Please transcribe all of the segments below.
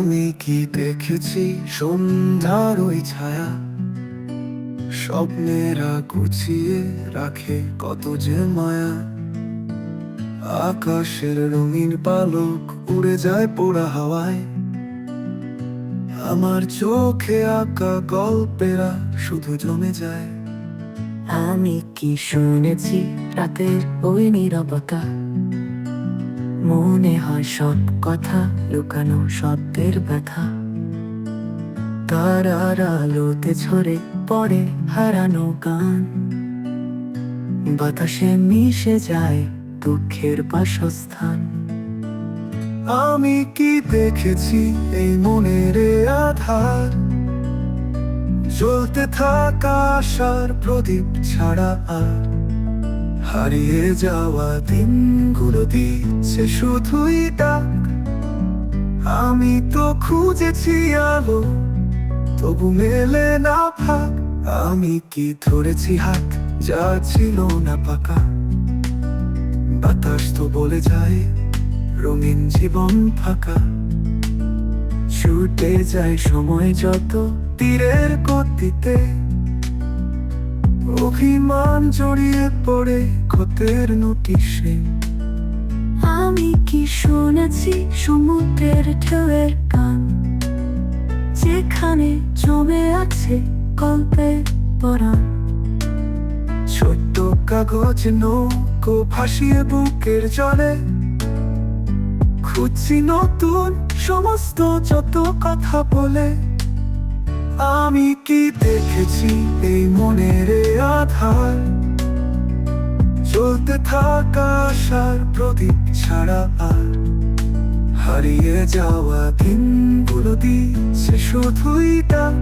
আমি কি দেখেছি সন্ধ্যার ওই ছায়া, স্বপ্নেরা গুছিয়ে রাখে কত যে মায়া। আকাশের রঙিন পালক উড়ে যায় পোড়া হাওয়ায়, আমার চোখে আঁকা গল্পেরা শুধু জমে যায়। আমি কি শুনেছি রাতের ওই নীরবতা, মনে হয় সব কথা লুকানো শব্দের ব্যথা। তারার আলোতে ঝরে পড়ে হারানো গান, বাতাসে মিশে যায় দুঃখের বাসস্থান। আমি কি দেখেছি এই মনের এ আধার, জ্বলতে থাকা আশার প্রদীপ ছাড়া আর হারিয়ে যাওয়া দিনগুলো দিচ্ছে শুধুই ডাক। আমি তো খুঁজেছি আলো, তবু মেলে না ফাঁক। আমি কি ধরেছি হাত যা ছিল না পাকা, বাতাস তো বলে যায় রঙিন জীবন ফাঁকা। ছুটে যায় সময় যত তীরের গতিতে, অভিমান জড়িয়ে পড়ে ক্ষতের নোটিশে। আমি কি শুনেছি সমুদ্রের ঢেউয়ের গান, যেখানে জমে আছে গল্পের পরাণ। ছোট্ট কাগজ নৌকো ভাসিয়ে বুকের জলে, খুঁজছি নতুন সমস্ত যত কথা বলে। আমি কি দেখেছি এই মনের এ আধার, জ্বলতে থাকা আশার প্রদীপ ছাড়া আর হারিয়ে যাওয়া দিনগুলো দিচ্ছে শুধুই ডাক।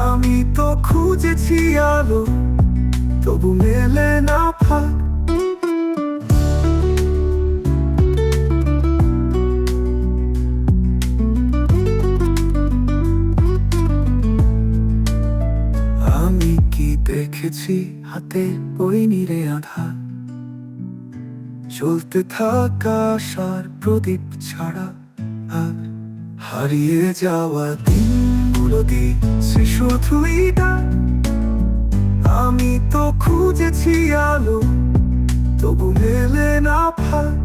আমি তো খুঁজেছি আলো, তবু মেলে না ফাঁক। আমি কি দেখেছি হাতে ওই নীরে আধার, চলতে থাকা আশার প্রদীপ ছাড়া আর হারিয়ে যাওয়া দিনগুলো দিচ্ছে শুধুই ডাক। আমি তো খুঁজেছি আলো, তবু মেলে না ফাঁক।